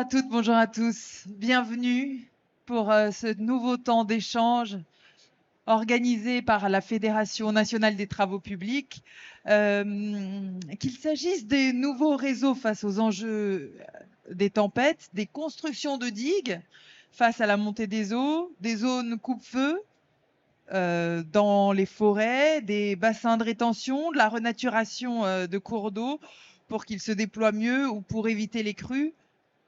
à toutes, bonjour à tous. Bienvenue pour ce nouveau temps d'échange organisé par la Fédération nationale des travaux publics. Qu'il s'agisse des nouveaux réseaux face aux enjeux des tempêtes, des constructions de digues face à la montée des eaux, des zones coupe-feu dans les forêts, des bassins de rétention, de la renaturation de cours d'eau pour qu'ils se déploient mieux ou pour éviter les crues.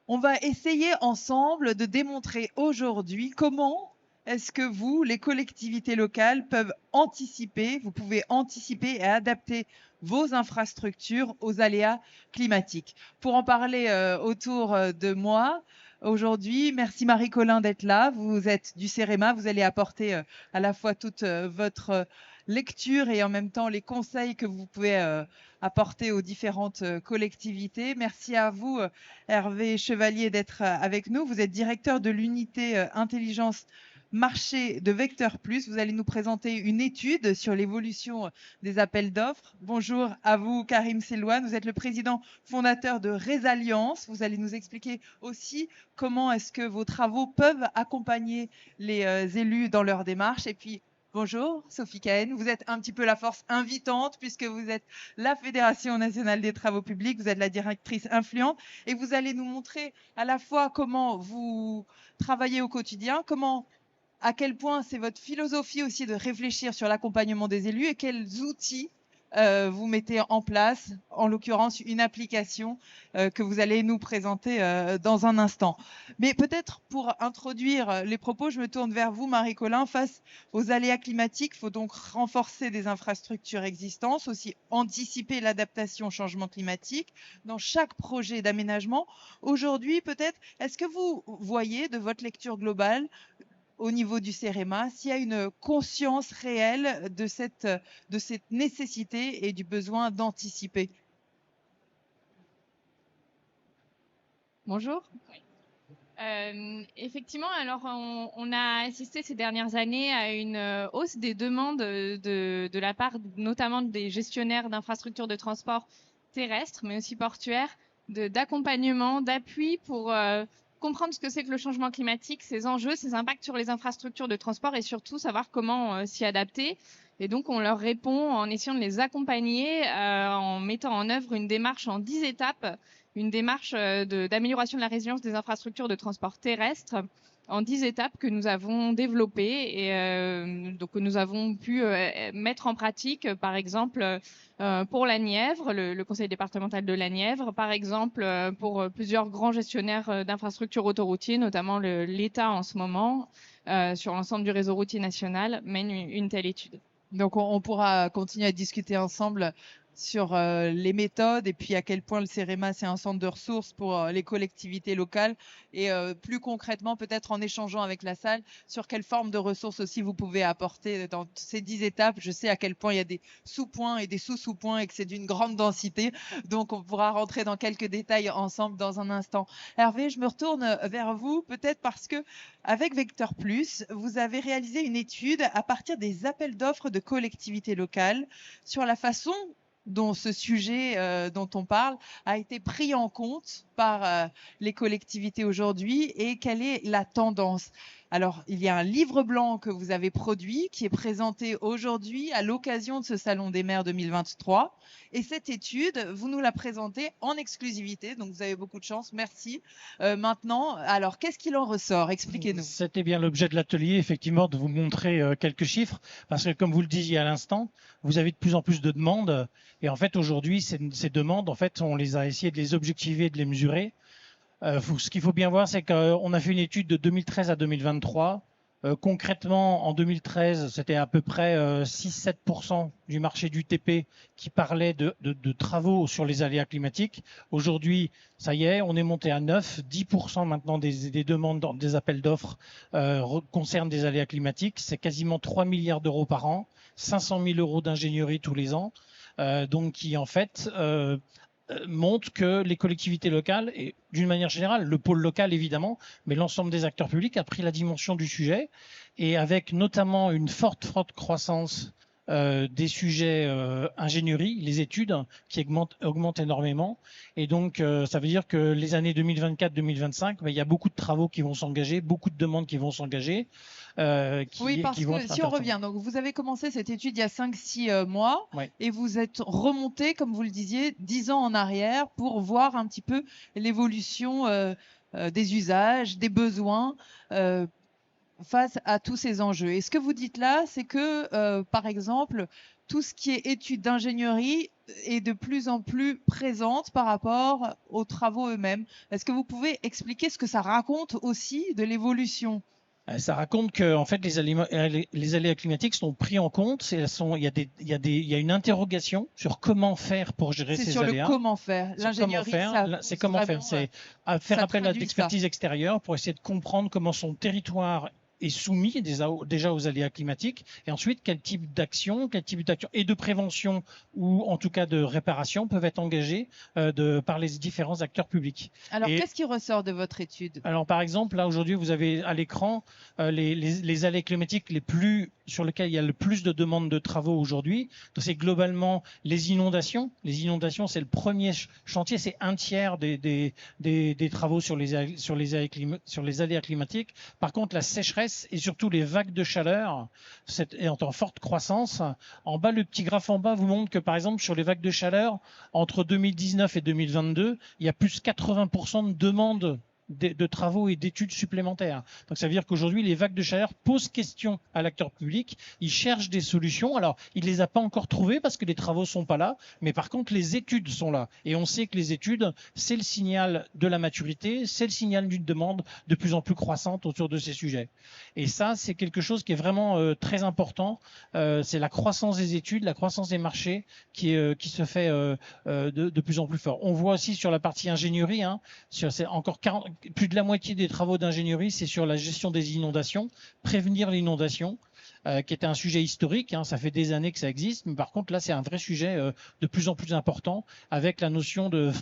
On va essayer ensemble de démontrer aujourd'hui comment est-ce que vous, les collectivités locales, vous pouvez anticiper et adapter vos infrastructures aux aléas climatiques. Pour en parler autour de moi, aujourd'hui, merci Marie-Colin d'être là. Vous êtes du CEREMA, vous allez apporter à la fois toute votre lecture et en même temps les conseils que vous pouvez apporter aux différentes collectivités. Merci à vous, Hervé Chevalier, d'être avec nous. Vous êtes directeur de l'unité intelligence marché de Vecteur Plus. Vous allez nous présenter une étude sur l'évolution des appels d'offres. Bonjour à vous, Karim Selouane. Vous êtes le président fondateur de Résalliance. Vous allez nous expliquer aussi comment est-ce que vos travaux peuvent accompagner les élus dans leur démarche. Et puis, bonjour, Sophie Cahen. Vous êtes un petit peu la force invitante puisque vous êtes la Fédération nationale des travaux publics. Vous êtes la directrice influente et vous allez nous montrer à la fois comment vous travaillez au quotidien, à quel point c'est votre philosophie aussi de réfléchir sur l'accompagnement des élus et quels outils vous mettez en place, en l'occurrence une application que vous allez nous présenter dans un instant. Mais peut-être pour introduire les propos, je me tourne vers vous, Marie-Colin. Face aux aléas climatiques, il faut donc renforcer des infrastructures existantes, aussi anticiper l'adaptation au changement climatique dans chaque projet d'aménagement. Aujourd'hui, peut-être, est-ce que vous voyez de votre lecture globale au niveau du CEREMA, s'il y a une conscience réelle de cette nécessité et du besoin d'anticiper? Bonjour. Effectivement, alors on a assisté ces dernières années à une hausse des demandes de la part notamment des gestionnaires d'infrastructures de transport terrestre, mais aussi portuaires, d'accompagnement, d'appui pour comprendre ce que c'est que le changement climatique, ses enjeux, ses impacts sur les infrastructures de transport et surtout savoir comment s'y adapter. Et donc, on leur répond en essayant de les accompagner, en mettant en œuvre une démarche en 10 étapes, une démarche d'amélioration de la résilience des infrastructures de transport terrestre en 10 étapes que nous avons développées et donc que nous avons pu mettre en pratique, par exemple, pour la Nièvre, le conseil départemental de la Nièvre, par exemple, pour plusieurs grands gestionnaires d'infrastructures autoroutiers, notamment l'État en ce moment, sur l'ensemble du réseau routier national, mène une telle étude. Donc, on pourra continuer à discuter ensemble sur les méthodes et puis à quel point le CEREMA, c'est un centre de ressources pour les collectivités locales et plus concrètement, peut-être en échangeant avec la salle, sur quelle forme de ressources aussi vous pouvez apporter dans ces 10 étapes. Je sais à quel point il y a des sous-points et des sous-sous-points et que c'est d'une grande densité. Donc, on pourra rentrer dans quelques détails ensemble dans un instant. Hervé, je me retourne vers vous, peut-être parce que avec Vecteur Plus, vous avez réalisé une étude à partir des appels d'offres de collectivités locales sur la façon dont ce sujet dont on parle a été pris en compte par les collectivités aujourd'hui et quelle est la tendance. Alors, il y a un livre blanc que vous avez produit qui est présenté aujourd'hui à l'occasion de ce Salon des maires 2023. Et cette étude, vous nous la présentez en exclusivité, donc vous avez beaucoup de chance, merci. Maintenant, alors, qu'est-ce qu'il en ressort? Expliquez-nous. C'était bien l'objet de l'atelier, effectivement, de vous montrer quelques chiffres, parce que comme vous le disiez à l'instant, vous avez de plus en plus de demandes, et en fait, aujourd'hui, ces demandes, en fait, on les a essayé de les objectiver, de les mesurer. Ce qu'il faut bien voir, c'est qu'on a fait une étude de 2013 à 2023. Concrètement, en 2013, c'était à peu près 6-7% du marché du TP qui parlait de travaux sur les aléas climatiques. Aujourd'hui, ça y est, on est monté à 9-10% maintenant des demandes, des appels d'offres concernent des aléas climatiques. C'est quasiment 3 milliards d'euros par an, 500 000 euros d'ingénierie tous les ans, donc qui en fait montre que les collectivités locales, et d'une manière générale, le pôle local évidemment, mais l'ensemble des acteurs publics a pris la dimension du sujet, et avec notamment une forte croissance des sujets ingénierie, les études qui augmentent énormément. Et donc, ça veut dire que les années 2024-2025, il y a beaucoup de travaux qui vont s'engager, beaucoup de demandes qui vont s'engager. Oui, parce qui vont que être si on intéressantes. revient, donc vous avez commencé cette étude il y a 5-6 mois Ouais. et vous êtes remonté, comme vous le disiez, 10 ans en arrière pour voir un petit peu l'évolution des usages, des besoins face à tous ces enjeux. Et ce que vous dites là, c'est que, par exemple, tout ce qui est études d'ingénierie est de plus en plus présente par rapport aux travaux eux-mêmes. Est-ce que vous pouvez expliquer ce que ça raconte aussi de l'évolution ? Ça raconte que en fait, les aléas climatiques sont pris en compte. Il y a une interrogation sur comment faire pour gérer C'est ces sur le aléas. comment faire. L'ingénierie, C'est comment faire. C'est à faire ça appel à de traduit l'expertise extérieure pour essayer de comprendre comment son territoire est soumis déjà aux aléas climatiques, et ensuite quel type d'action et de prévention ou en tout cas de réparation peuvent être engagés par les différents acteurs publics. Alors, qu'est-ce qui ressort de votre étude ? Alors, par exemple, là aujourd'hui, vous avez à l'écran les aléas climatiques sur lesquels il y a le plus de demandes de travaux aujourd'hui. C'est globalement les inondations. Les inondations, c'est le premier chantier, c'est un tiers des travaux sur les aléas climatiques. Par contre, la sécheresse et surtout les vagues de chaleur est en forte croissance. En bas, le petit graphe en bas vous montre que, par exemple, sur les vagues de chaleur, entre 2019 et 2022, il y a plus 80% de demandes de travaux et d'études supplémentaires. Donc ça veut dire qu'aujourd'hui, les vagues de chaleur posent question à l'acteur public. Ils cherchent des solutions. Alors, il ne les a pas encore trouvées parce que les travaux ne sont pas là. Mais par contre, les études sont là. Et on sait que les études, c'est le signal de la maturité, c'est le signal d'une demande de plus en plus croissante autour de ces sujets. Et ça, c'est quelque chose qui est vraiment très important. C'est la croissance des études, la croissance des marchés qui se fait de plus en plus fort. On voit aussi sur la partie ingénierie, c'est encore plus de la moitié des travaux d'ingénierie, c'est sur la gestion des inondations, prévenir l'inondation, qui était un sujet historique. Ça fait des années que ça existe, mais par contre là, c'est un vrai sujet de plus en plus important avec la notion de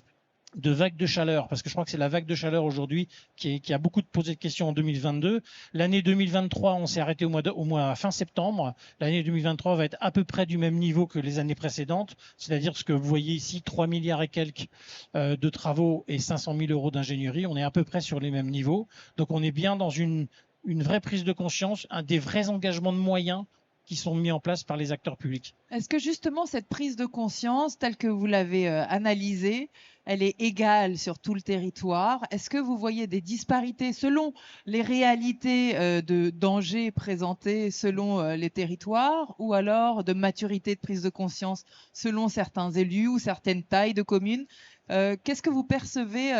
vague de chaleur, parce que je crois que c'est la vague de chaleur aujourd'hui qui a beaucoup posé de questions en 2022. L'année 2023, on s'est arrêté au mois fin septembre. L'année 2023 va être à peu près du même niveau que les années précédentes, c'est-à-dire ce que vous voyez ici, 3 milliards et quelques de travaux et 500 000 euros d'ingénierie. On est à peu près sur les mêmes niveaux. Donc on est bien dans une vraie prise de conscience, des vrais engagements de moyens qui sont mis en place par les acteurs publics. Est-ce que justement cette prise de conscience, telle que vous l'avez analysée, elle est égale sur tout le territoire? Est-ce que vous voyez des disparités selon les réalités de dangers présentés selon les territoires, ou alors de maturité de prise de conscience selon certains élus ou certaines tailles de communes? Qu'est-ce que vous percevez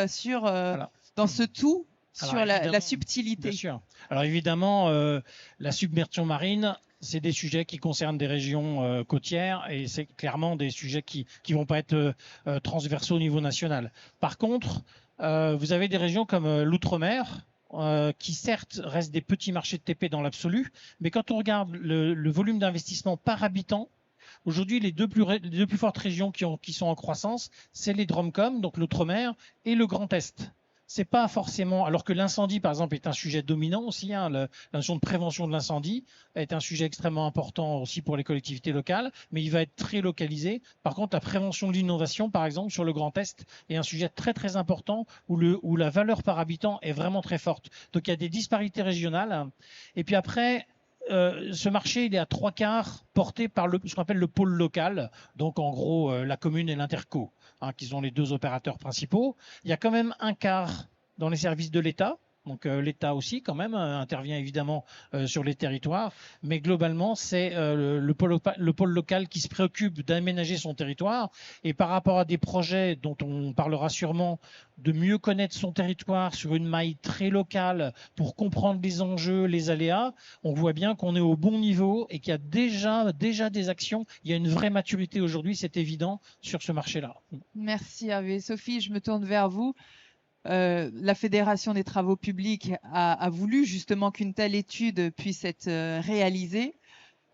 dans ce tout sur la subtilité? Bien sûr. Alors évidemment, la submersion marine, c'est des sujets qui concernent des régions côtières et c'est clairement des sujets qui vont pas être transversaux au niveau national. Par contre, vous avez des régions comme l'outre-mer qui certes restent des petits marchés de TP dans l'absolu, mais quand on regarde le volume d'investissement par habitant, aujourd'hui, les deux plus fortes régions qui sont en croissance, c'est les DROMCOM, donc l'outre-mer, et le Grand Est. C'est pas forcément, alors que l'incendie, par exemple, est un sujet dominant aussi. La notion de prévention de l'incendie est un sujet extrêmement important aussi pour les collectivités locales, mais il va être très localisé. Par contre, la prévention de l'innovation, par exemple, sur le Grand Est, est un sujet très très important où la valeur par habitant est vraiment très forte. Donc il y a des disparités régionales. Et puis après, ce marché, il est à 3/4 porté par ce qu'on appelle le pôle local, donc en gros la commune et l'interco, qui sont les deux opérateurs principaux. Il y a quand même 1/4 dans les services de l'État. Donc l'État aussi quand même intervient évidemment sur les territoires, mais globalement c'est le pôle local qui se préoccupe d'aménager son territoire, et par rapport à des projets dont on parlera sûrement, de mieux connaître son territoire sur une maille très locale pour comprendre les enjeux, les aléas, on voit bien qu'on est au bon niveau et qu'il y a déjà des actions. Il y a une vraie maturité aujourd'hui, c'est évident, sur ce marché-là. Merci Hervé. Sophie, je me tourne vers vous. La Fédération des travaux publics a voulu justement qu'une telle étude puisse être réalisée.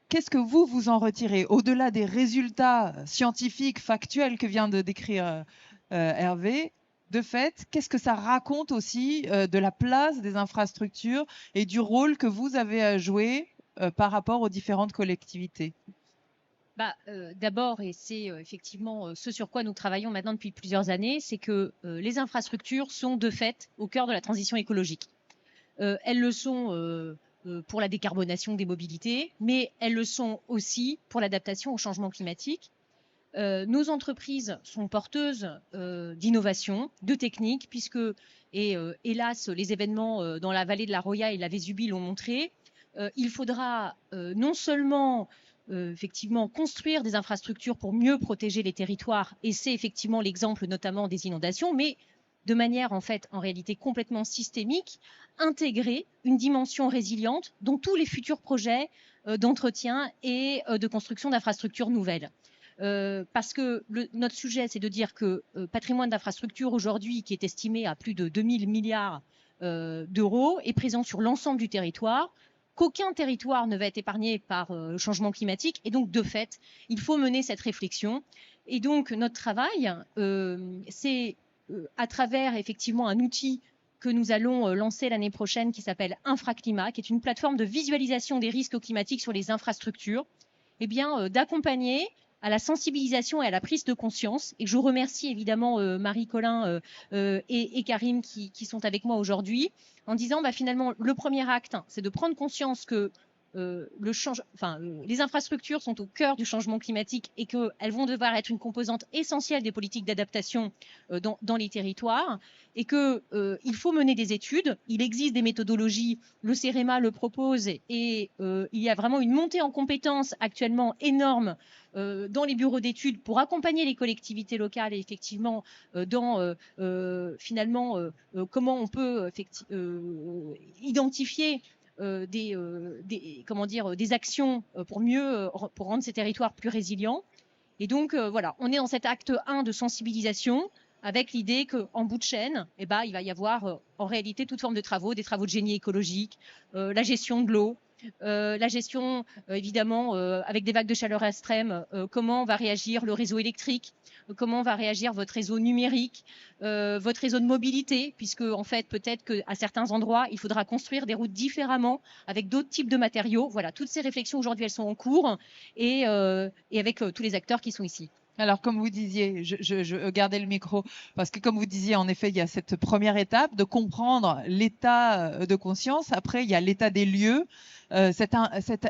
Qu'est-ce que vous en retirez au-delà des résultats scientifiques, factuels que vient de décrire Hervé? De fait, qu'est-ce que ça raconte aussi de la place des infrastructures et du rôle que vous avez à jouer par rapport aux différentes collectivités? D'abord, et c'est effectivement ce sur quoi nous travaillons maintenant depuis plusieurs années, c'est que les infrastructures sont de fait au cœur de la transition écologique. Elles le sont pour la décarbonation des mobilités, mais elles le sont aussi pour l'adaptation au changement climatique. Nos entreprises sont porteuses d'innovation, de techniques, puisque, hélas, les événements dans la vallée de la Roya et de la Vésubie l'ont montré, il faudra non seulement effectivement construire des infrastructures pour mieux protéger les territoires, et c'est effectivement l'exemple notamment des inondations, mais de manière en réalité complètement systémique, intégrer une dimension résiliente dans tous les futurs projets d'entretien et de construction d'infrastructures nouvelles. Parce que notre sujet, c'est de dire que patrimoine d'infrastructure aujourd'hui, qui est estimé à plus de 2000 milliards d'euros, est présent sur l'ensemble du territoire, qu'aucun territoire ne va être épargné par le changement climatique, et donc de fait, il faut mener cette réflexion. Et donc notre travail, c'est à travers effectivement un outil que nous allons lancer l'année prochaine qui s'appelle Infraclimat, qui est une plateforme de visualisation des risques climatiques sur les infrastructures, d'accompagner à la sensibilisation et à la prise de conscience. Et je remercie évidemment Marie-Colin et Karim qui sont avec moi aujourd'hui, en disant finalement le premier acte, c'est de prendre conscience que les infrastructures sont au cœur du changement climatique et qu'elles vont devoir être une composante essentielle des politiques d'adaptation dans les territoires, et qu'il faut mener des études. Il existe des méthodologies, le CEREMA le propose, et il y a vraiment une montée en compétences actuellement énorme dans les bureaux d'études pour accompagner les collectivités locales et effectivement comment on peut identifier des actions pour rendre ces territoires plus résilients. Et donc on est dans cet acte 1 de sensibilisation, avec l'idée qu'en bout de chaîne, il va y avoir en réalité toute forme de travaux, des travaux de génie écologique, la gestion de l'eau, la gestion évidemment avec des vagues de chaleur extrêmes, comment va réagir le réseau électrique, comment va réagir votre réseau numérique, votre réseau de mobilité, puisque en fait peut-être qu'à certains endroits il faudra construire des routes différemment avec d'autres types de matériaux. Voilà, toutes ces réflexions aujourd'hui elles sont en cours, et avec tous les acteurs qui sont ici. Alors, comme vous disiez, je gardais le micro, parce que comme vous disiez, en effet, il y a cette première étape de comprendre l'état de conscience. Après, il y a l'état des lieux. Cette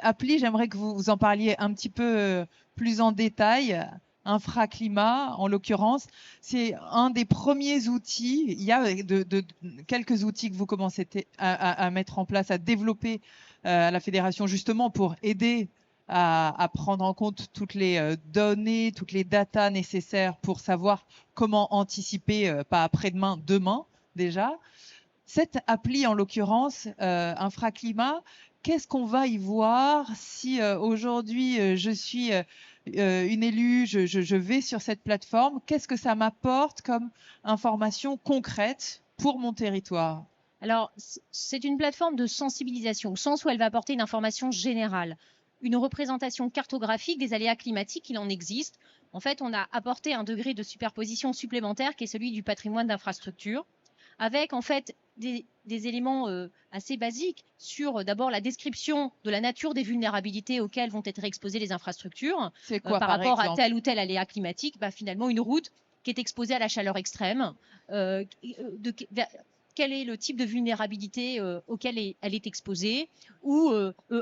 appli, j'aimerais que vous en parliez un petit peu plus en détail. Infraclimat, en l'occurrence, c'est un des premiers outils. Il y a quelques outils que vous commencez à mettre en place, à développer à la fédération, justement pour aider à prendre en compte toutes les données, toutes les datas nécessaires pour savoir comment anticiper, pas après-demain, demain déjà. Cette appli, en l'occurrence, Infraclimat, qu'est-ce qu'on va y voir si aujourd'hui je suis une élue, je vais sur cette plateforme, qu'est-ce que ça m'apporte comme information concrète pour mon territoire? Alors, c'est une plateforme de sensibilisation, au sens où elle va apporter une information générale, une représentation cartographique des aléas climatiques. Il en existe. En fait, on a apporté un degré de superposition supplémentaire qui est celui du patrimoine d'infrastructure, avec en fait des éléments assez basiques sur d'abord la description de la nature des vulnérabilités auxquelles vont être exposées les infrastructures. C'est quoi, par rapport à tel ou tel aléa climatique. Finalement, une route qui est exposée à la chaleur extrême, quel est le type de vulnérabilité auquel elle est exposée, ou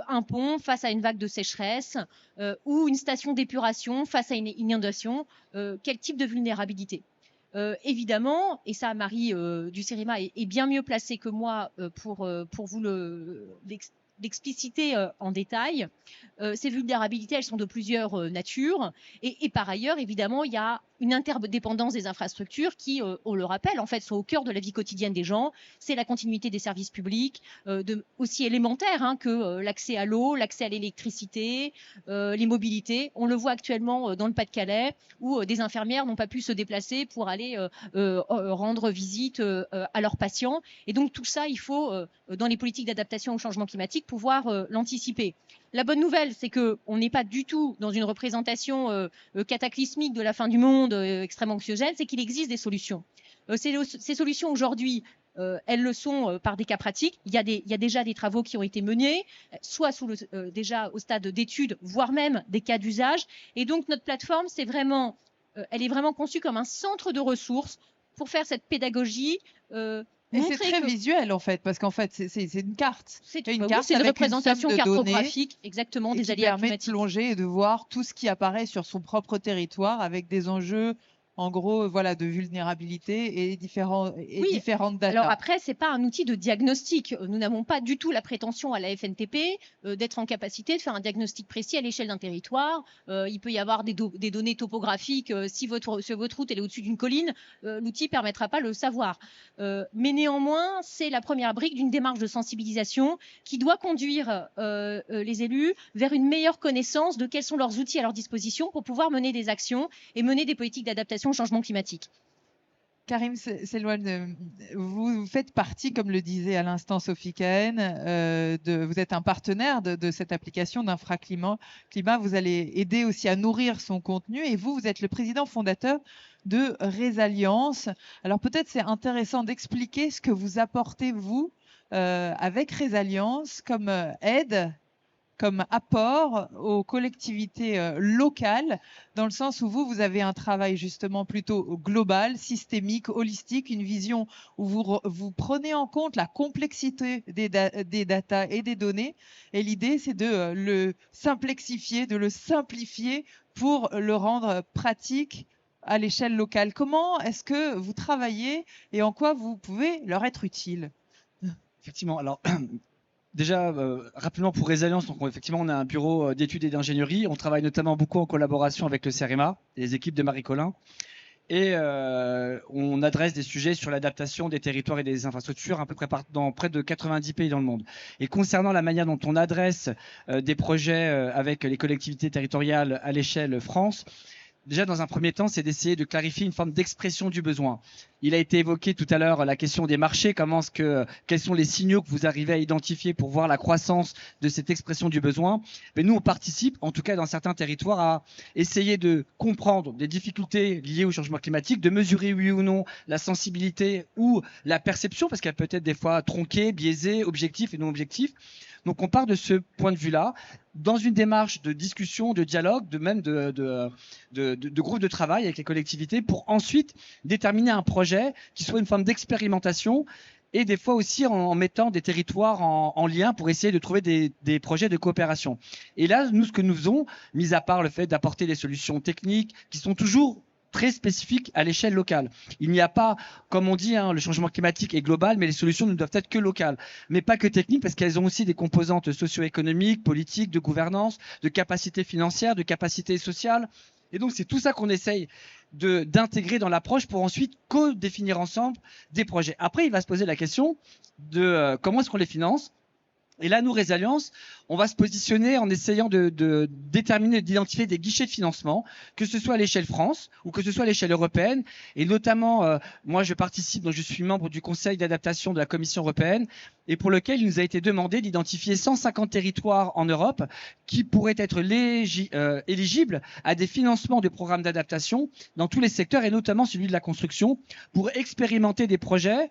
un pont face à une vague de sécheresse, ou une station d'épuration face à une inondation, quel type de vulnérabilité. Évidemment, et ça Marie du CEREMA est bien mieux placée que moi pour vous l'expliciter en détail. Ces vulnérabilités, elles sont de plusieurs natures, et par ailleurs, évidemment, il y a une interdépendance des infrastructures qui, on le rappelle, en fait, sont au cœur de la vie quotidienne des gens. C'est la continuité des services publics, aussi élémentaires que l'accès à l'eau, l'accès à l'électricité, les mobilités. On le voit actuellement dans le Pas-de-Calais, où des infirmières n'ont pas pu se déplacer pour aller rendre visite à leurs patients. Et donc tout ça, il faut, dans les politiques d'adaptation au changement climatique, pouvoir l'anticiper. La bonne nouvelle, c'est qu'on n'est pas du tout dans une représentation cataclysmique de la fin du monde extrêmement anxiogène, c'est qu'il existe des solutions. Ces solutions aujourd'hui, elles le sont par des cas pratiques. Il y a déjà des travaux qui ont été menés, soit déjà au stade d'études, voire même des cas d'usage. Et donc notre plateforme, elle est vraiment conçue comme un centre de ressources pour faire cette pédagogie. Et c'est très visuel en fait, parce qu'en fait c'est une carte. C'est une représentation cartographique exactement des aléas climatiques. Qui permet de plonger et de voir tout ce qui apparaît sur son propre territoire avec des enjeux. En gros, voilà, de vulnérabilité et différentes data. Alors après, c'est pas un outil de diagnostic. Nous n'avons pas du tout la prétention à la FNTP d'être en capacité de faire un diagnostic précis à l'échelle d'un territoire. Il peut y avoir des données topographiques. Si votre route elle est au-dessus d'une colline, l'outil permettra pas de le savoir. Mais néanmoins, c'est la première brique d'une démarche de sensibilisation qui doit conduire les élus vers une meilleure connaissance de quels sont leurs outils à leur disposition pour pouvoir mener des actions et mener des politiques d'adaptation au changement climatique. Karim Selouane, vous faites partie, comme le disait à l'instant Sophie Cahen, vous êtes un partenaire de cette application d'Infraclimat. Vous allez aider aussi à nourrir son contenu et vous êtes le président fondateur de Résalience. Alors peut-être c'est intéressant d'expliquer ce que vous apportez, vous, avec Résalience comme aide, comme apport aux collectivités locales, dans le sens où vous avez un travail justement plutôt global, systémique, holistique, une vision où vous prenez en compte la complexité des data et des données. Et l'idée, c'est de le simplexifier, de le simplifier pour le rendre pratique à l'échelle locale. Comment est-ce que vous travaillez et en quoi vous pouvez leur être utile? Effectivement, alors... Déjà, rapidement pour Résalience, donc effectivement, on a un bureau d'études et d'ingénierie. On travaille notamment beaucoup en collaboration avec le CEREMA, les équipes de Marie Colin. Et on adresse des sujets sur l'adaptation des territoires et des infrastructures à peu près dans près de 90 pays dans le monde. Et concernant la manière dont on adresse des projets avec les collectivités territoriales à l'échelle France, déjà, dans un premier temps, c'est d'essayer de clarifier une forme d'expression du besoin. Il a été évoqué tout à l'heure la question des marchés. Quels sont les signaux que vous arrivez à identifier pour voir la croissance de cette expression du besoin? Mais nous, on participe, en tout cas dans certains territoires, à essayer de comprendre des difficultés liées au changement climatique, de mesurer oui ou non la sensibilité ou la perception, parce qu'elle peut être des fois tronquée, biaisée, objectif et non objectif. Donc on part de ce point de vue-là, dans une démarche de discussion, de dialogue, de groupe de travail avec les collectivités, pour ensuite déterminer un projet qui soit une forme d'expérimentation et des fois aussi en mettant des territoires en lien pour essayer de trouver des projets de coopération. Et là, nous, ce que nous faisons, mis à part le fait d'apporter des solutions techniques qui sont toujours très spécifique à l'échelle locale. Il n'y a pas, comme on dit, le changement climatique est global, mais les solutions ne doivent être que locales. Mais pas que techniques, parce qu'elles ont aussi des composantes socio-économiques, politiques, de gouvernance, de capacité financière, de capacité sociale. Et donc, c'est tout ça qu'on essaye d'intégrer dans l'approche pour ensuite co-définir ensemble des projets. Après, il va se poser la question de comment est-ce qu'on les finance. Et là, nous, Résalience, on va se positionner en essayant de déterminer, d'identifier des guichets de financement, que ce soit à l'échelle France ou que ce soit à l'échelle européenne. Et notamment, moi, je participe, donc je suis membre du Conseil d'adaptation de la Commission européenne, et pour lequel il nous a été demandé d'identifier 150 territoires en Europe qui pourraient être éligibles à des financements de programmes d'adaptation dans tous les secteurs, et notamment celui de la construction, pour expérimenter des projets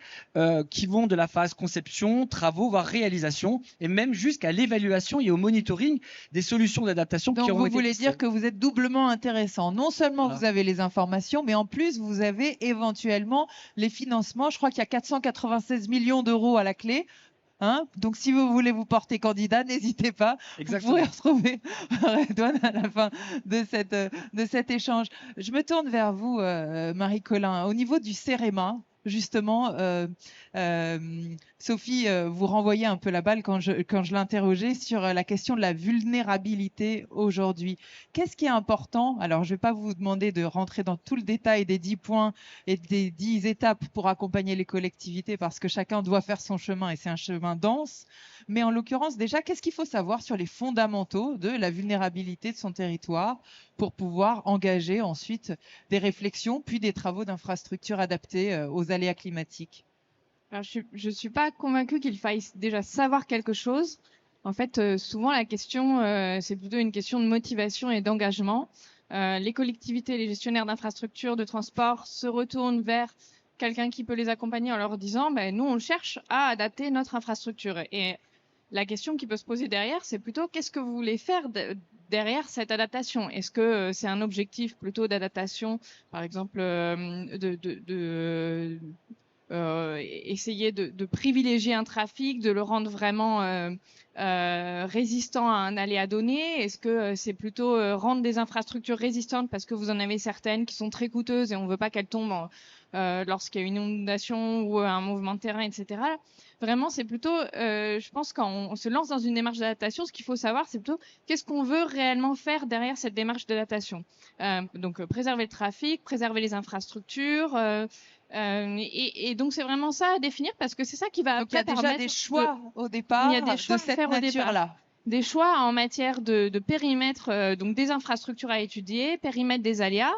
qui vont de la phase conception, travaux, voire réalisation, et même jusqu'à l'évaluation et au monitoring des solutions d'adaptation qui auront été testées. Donc vous voulez dire que vous êtes doublement intéressant. Non seulement vous avez les informations, mais en plus vous avez éventuellement les financements. Je crois qu'il y a 496 millions d'euros à la clé. Donc, si vous voulez vous porter candidat, n'hésitez pas. Exactement. Vous pourrez retrouver Redouane à la fin de cet échange. Je me tourne vers vous, Marie Colin. Au niveau du CEREMA, justement, Sophie, vous renvoyez un peu la balle quand je l'interrogeais sur la question de la vulnérabilité aujourd'hui. Qu'est-ce qui est important? Alors, je ne vais pas vous demander de rentrer dans tout le détail des 10 points et des 10 étapes pour accompagner les collectivités parce que chacun doit faire son chemin et c'est un chemin dense. Mais en l'occurrence, déjà, qu'est-ce qu'il faut savoir sur les fondamentaux de la vulnérabilité de son territoire pour pouvoir engager ensuite des réflexions puis des travaux d'infrastructures adaptés aux aléas climatiques? Alors, je suis pas convaincue qu'il faille déjà savoir quelque chose. En fait, souvent la question, c'est plutôt une question de motivation et d'engagement. Les collectivités, les gestionnaires d'infrastructures de transport se retournent vers quelqu'un qui peut les accompagner en leur disant, nous, on cherche à adapter notre infrastructure. Et la question qui peut se poser derrière, c'est plutôt qu'est-ce que vous voulez faire derrière cette adaptation? Est-ce que c'est un objectif plutôt d'adaptation, par exemple, essayer de privilégier un trafic, de le rendre vraiment résistant à un aléa donné? Est-ce que c'est plutôt rendre des infrastructures résistantes parce que vous en avez certaines qui sont très coûteuses et on ne veut pas qu'elles tombent lorsqu'il y a une inondation ou un mouvement de terrain, etc. Vraiment, c'est plutôt, je pense, quand on se lance dans une démarche d'adaptation, ce qu'il faut savoir, c'est plutôt qu'est-ce qu'on veut réellement faire derrière cette démarche d'adaptation. Donc, préserver le trafic, préserver les infrastructures. Et donc, c'est vraiment ça à définir parce que c'est ça qui va Donc, il y a déjà des choix au départ il y a des choix de cette nature-là. Des choix en matière de périmètre, donc des infrastructures à étudier, périmètre des aléas.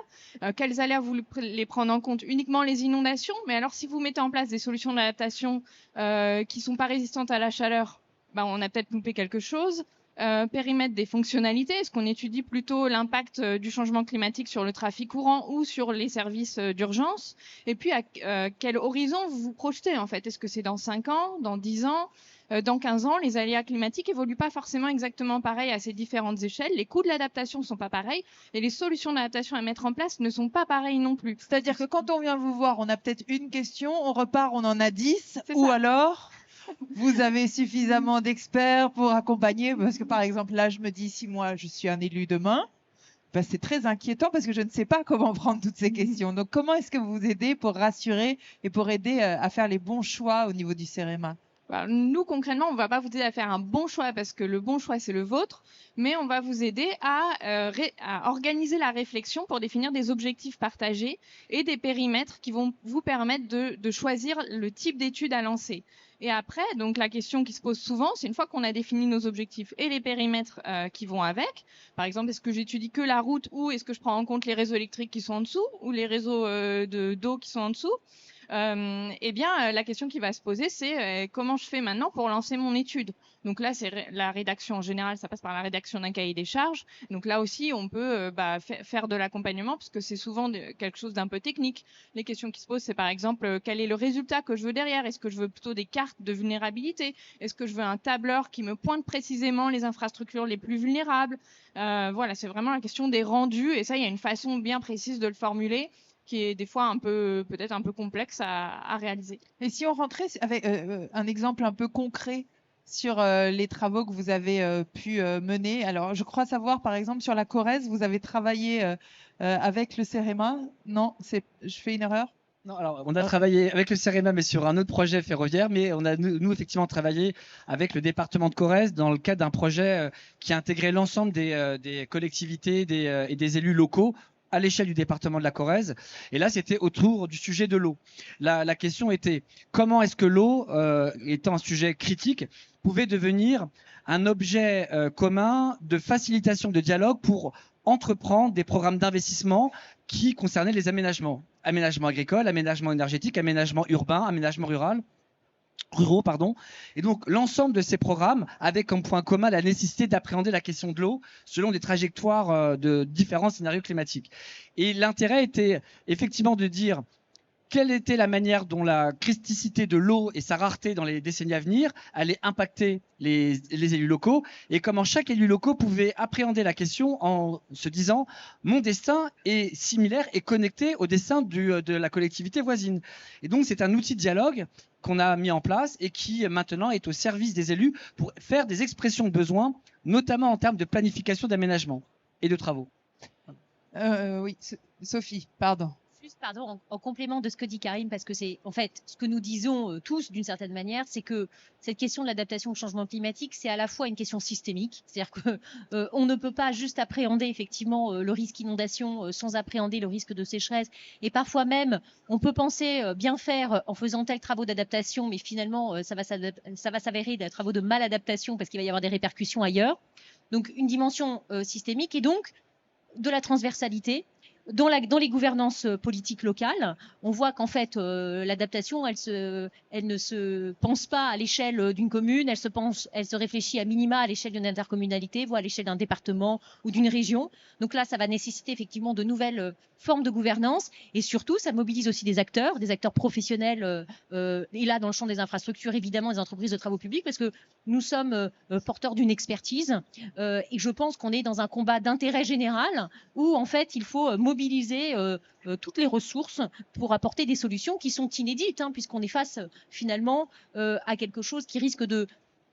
Quels aléas vous les prendre en compte? Uniquement les inondations? Mais alors, si vous mettez en place des solutions d'adaptation qui sont pas résistantes à la chaleur, on a peut-être loupé quelque chose. Périmètre des fonctionnalités, est-ce qu'on étudie plutôt l'impact du changement climatique sur le trafic courant ou sur les services d'urgence? Et puis, à quel horizon vous vous projetez en fait? Est-ce que c'est dans 5 ans, dans 10 ans, dans 15 ans? Les aléas climatiques évoluent pas forcément exactement pareil à ces différentes échelles. Les coûts de l'adaptation sont pas pareils et les solutions d'adaptation à mettre en place ne sont pas pareilles non plus. C'est-à-dire que quand on vient vous voir, on a peut-être une question, on repart, on en a 10, C'est ou ça. alors vous avez suffisamment d'experts pour accompagner, parce que par exemple là je me dis si moi je suis un élu demain, c'est très inquiétant parce que je ne sais pas comment prendre toutes ces questions. Donc comment est-ce que vous aidez pour rassurer et pour aider à faire les bons choix au niveau du CEREMA? Nous, concrètement, on ne va pas vous aider à faire un bon choix parce que le bon choix, c'est le vôtre, mais on va vous aider à organiser la réflexion pour définir des objectifs partagés et des périmètres qui vont vous permettre de choisir le type d'études à lancer. Et après, donc la question qui se pose souvent, c'est une fois qu'on a défini nos objectifs et les périmètres qui vont avec, par exemple, est-ce que j'étudie que la route ou est-ce que je prends en compte les réseaux électriques qui sont en dessous ou les réseaux d'eau qui sont en dessous? La question qui va se poser, c'est comment je fais maintenant pour lancer mon étude. Donc là, c'est la rédaction en général, ça passe par la rédaction d'un cahier des charges. Donc là aussi, on peut faire de l'accompagnement puisque c'est souvent quelque chose d'un peu technique. Les questions qui se posent, c'est par exemple, quel est le résultat que je veux derrière? Est-ce que je veux plutôt des cartes de vulnérabilité? Est-ce que je veux un tableur qui me pointe précisément les infrastructures les plus vulnérables? Voilà, c'est vraiment la question des rendus. Et ça, il y a une façon bien précise de le formuler, qui est des fois peut-être un peu complexe à réaliser. Et si on rentrait avec un exemple un peu concret sur les travaux que vous avez pu mener. Alors, je crois savoir, par exemple, sur la Corrèze, vous avez travaillé avec le CEREMA. Non, je fais une erreur? Non, alors on a travaillé avec le CEREMA, mais sur un autre projet ferroviaire, mais on a nous effectivement travaillé avec le département de Corrèze dans le cadre d'un projet qui a intégré l'ensemble des collectivités et des élus locaux à l'échelle du département de la Corrèze. Et là, c'était autour du sujet de l'eau. La question était comment est-ce que l'eau, étant un sujet critique, pouvait devenir un objet commun de facilitation de dialogue pour entreprendre des programmes d'investissement qui concernaient les aménagements. Aménagement agricole, aménagement énergétique, aménagement urbain, aménagement ruraux, pardon. Et donc, l'ensemble de ces programmes avaient comme point commun la nécessité d'appréhender la question de l'eau selon des trajectoires de différents scénarios climatiques. Et l'intérêt était effectivement de dire quelle était la manière dont la criticité de l'eau et sa rareté dans les décennies à venir allait impacter les élus locaux et comment chaque élu local pouvait appréhender la question en se disant mon destin est similaire et connecté au destin de la collectivité voisine. Et donc c'est un outil de dialogue qu'on a mis en place et qui maintenant est au service des élus pour faire des expressions de besoins, notamment en termes de planification d'aménagement et de travaux. Oui, Sophie, pardon. Juste, pardon, en complément de ce que dit Karim, parce que c'est en fait ce que nous disons tous d'une certaine manière, c'est que cette question de l'adaptation au changement climatique, c'est à la fois une question systémique, c'est-à-dire que on ne peut pas juste appréhender effectivement le risque inondation sans appréhender le risque de sécheresse, et parfois même on peut penser bien faire en faisant tels travaux d'adaptation, mais finalement ça va s'avérer des travaux de maladaptation parce qu'il va y avoir des répercussions ailleurs. Donc une dimension systémique et donc de la transversalité. dans les gouvernances politiques locales, on voit qu'en fait, l'adaptation, elle ne se pense pas à l'échelle d'une commune, elle se réfléchit à minima à l'échelle d'une intercommunalité, voire à l'échelle d'un département ou d'une région. Donc là, ça va nécessiter effectivement de nouvelles formes de gouvernance, et surtout, ça mobilise aussi des acteurs professionnels, et là, dans le champ des infrastructures, évidemment, des entreprises de travaux publics, parce que nous sommes porteurs d'une expertise, et je pense qu'on est dans un combat d'intérêt général où, en fait, il faut mobiliser toutes les ressources pour apporter des solutions qui sont inédites, hein, puisqu'on est face finalement à quelque chose qui risque de...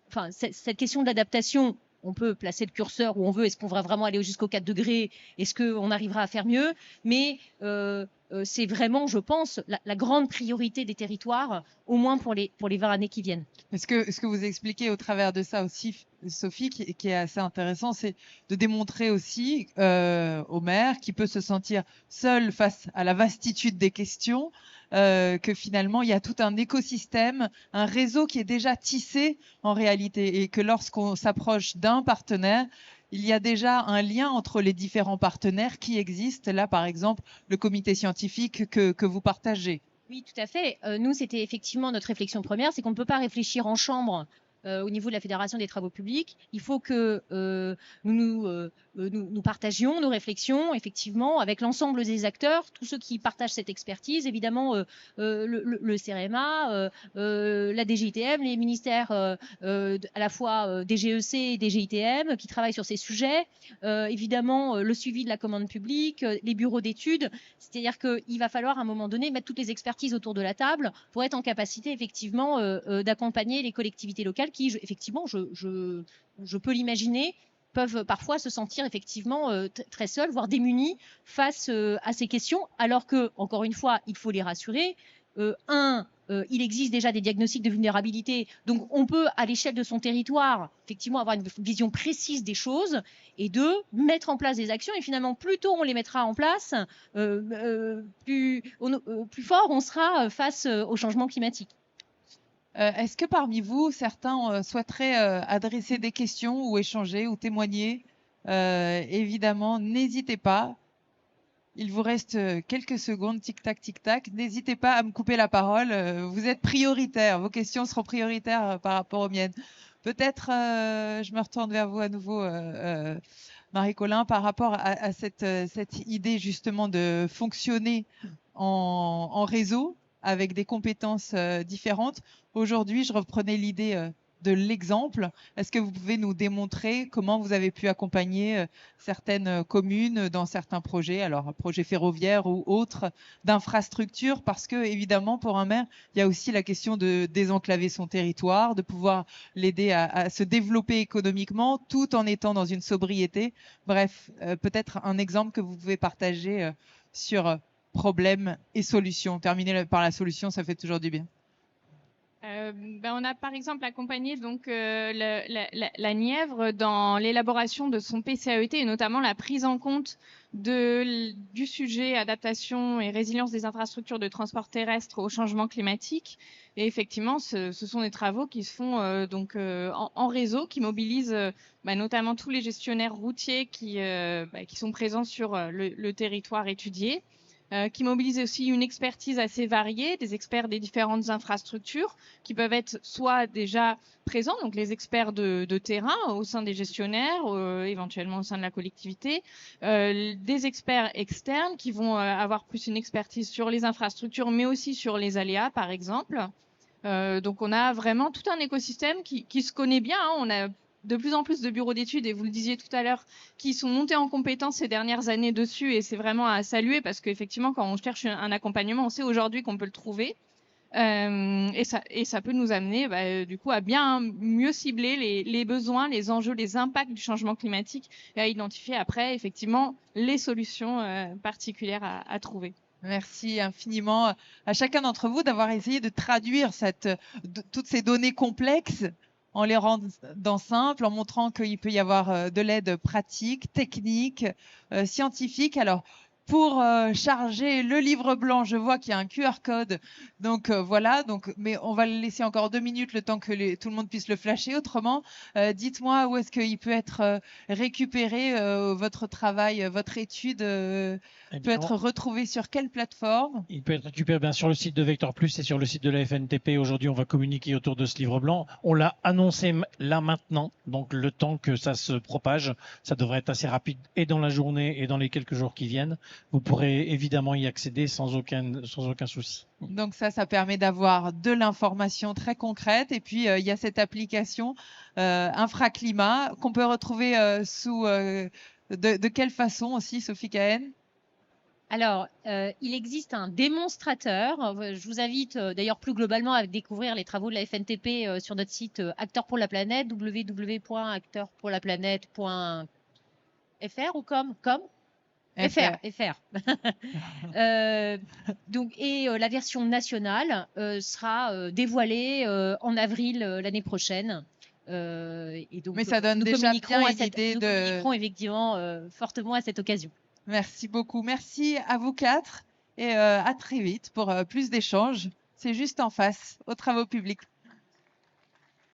Enfin, cette question de l'adaptation, on peut placer le curseur où on veut. Est-ce qu'on va vraiment aller jusqu'aux 4 degrés? Est-ce qu'on arrivera à faire mieux? Mais c'est vraiment, je pense, la grande priorité des territoires, au moins pour les 20 années qui viennent. Ce que vous expliquez au travers de ça aussi, Sophie, qui est assez intéressant, c'est de démontrer aussi au maire qui peut se sentir seul face à la vastitude des questions, que finalement il y a tout un écosystème, un réseau qui est déjà tissé en réalité, et que lorsqu'on s'approche d'un partenaire, il y a déjà un lien entre les différents partenaires qui existent. Là, par exemple, le comité scientifique que vous partagez. Oui, tout à fait. Nous, c'était effectivement notre réflexion première, c'est qu'on ne peut pas réfléchir en chambre au niveau de la Fédération des travaux publics. Il faut que nous partagions nos réflexions, effectivement, avec l'ensemble des acteurs, tous ceux qui partagent cette expertise, évidemment le CEREMA, la DGITM, les ministères à la fois DGEC et DGITM qui travaillent sur ces sujets, évidemment le suivi de la commande publique, les bureaux d'études. C'est-à-dire qu'il va falloir à un moment donné mettre toutes les expertises autour de la table pour être en capacité effectivement d'accompagner les collectivités locales qui, effectivement, je peux l'imaginer, peuvent parfois se sentir effectivement très seuls, voire démunis face à ces questions, alors que, encore une fois, il faut les rassurer. Il existe déjà des diagnostics de vulnérabilité, donc on peut, à l'échelle de son territoire, effectivement avoir une vision précise des choses, et deux, mettre en place des actions, et finalement, plus tôt on les mettra en place, plus fort on sera face au changement climatique. Est-ce que parmi vous, certains souhaiteraient adresser des questions ou échanger ou témoigner? Évidemment, n'hésitez pas. Il vous reste quelques secondes, tic-tac, tic-tac. N'hésitez pas à me couper la parole. Vous êtes prioritaires. Vos questions seront prioritaires par rapport aux miennes. Peut-être, je me retourne vers vous à nouveau, Marie-Colin, par rapport à cette idée justement de fonctionner en réseau, avec des compétences différentes. Aujourd'hui, je reprenais l'idée de l'exemple. Est-ce que vous pouvez nous démontrer comment vous avez pu accompagner certaines communes dans certains projets, alors un projet ferroviaire ou autre, d'infrastructure? Parce que, évidemment, pour un maire, il y a aussi la question de désenclaver son territoire, de pouvoir l'aider à se développer économiquement, tout en étant dans une sobriété. Bref, peut-être un exemple que vous pouvez partager sur problème et solution. Terminer par la solution, ça fait toujours du bien. On a par exemple accompagné donc la Nièvre dans l'élaboration de son PCAET et notamment la prise en compte du sujet adaptation et résilience des infrastructures de transport terrestre au changement climatique. Et effectivement, ce sont des travaux qui se font en réseau, qui mobilisent notamment tous les gestionnaires routiers qui sont présents sur le territoire étudié. Qui mobilise aussi une expertise assez variée, des experts des différentes infrastructures qui peuvent être soit déjà présents, donc les experts de terrain au sein des gestionnaires, éventuellement au sein de la collectivité, des experts externes qui vont avoir plus une expertise sur les infrastructures, mais aussi sur les aléas, par exemple. Donc on a vraiment tout un écosystème qui se connaît bien, hein. On a de plus en plus de bureaux d'études, et vous le disiez tout à l'heure, qui sont montés en compétence ces dernières années dessus, et c'est vraiment à saluer parce qu'effectivement, quand on cherche un accompagnement, on sait aujourd'hui qu'on peut le trouver, et ça peut nous amener du coup à bien mieux cibler les besoins, les enjeux, les impacts du changement climatique, et à identifier après effectivement les solutions particulières à trouver. Merci infiniment à chacun d'entre vous d'avoir essayé de traduire toutes ces données complexes en les rendant simples, en montrant qu'il peut y avoir de l'aide pratique, technique, scientifique. Alors, pour charger le livre blanc, je vois qu'il y a un QR code. Donc voilà, mais on va le laisser encore 2 minutes, le temps que tout le monde puisse le flasher. Autrement, dites-moi où est-ce qu'il peut être récupéré, votre travail, votre étude peut être retrouvée sur quelle plateforme? Il peut être récupéré bien sur le site de Vector Plus et sur le site de la FNTP. Aujourd'hui, on va communiquer autour de ce livre blanc. On l'a annoncé là maintenant, donc le temps que ça se propage, ça devrait être assez rapide et dans la journée et dans les quelques jours qui viennent. Vous pourrez évidemment y accéder sans aucun souci. Donc ça permet d'avoir de l'information très concrète. Et puis, il y a cette application Infraclimat qu'on peut retrouver de quelle façon aussi, Sophie Cahen? Alors, il existe un démonstrateur. Je vous invite d'ailleurs plus globalement à découvrir les travaux de la FNTP sur notre site Acteurs pour la planète, www.acteurpourlaplanète.fr ou com. FR. Donc, la version nationale sera dévoilée en avril l'année prochaine. Et donc, mais ça donne nous déjà communiquerons bien une idée nous communiquerons effectivement fortement à cette occasion. Merci beaucoup. Merci à vous 4 et à très vite pour plus d'échanges. C'est juste en face, aux travaux publics.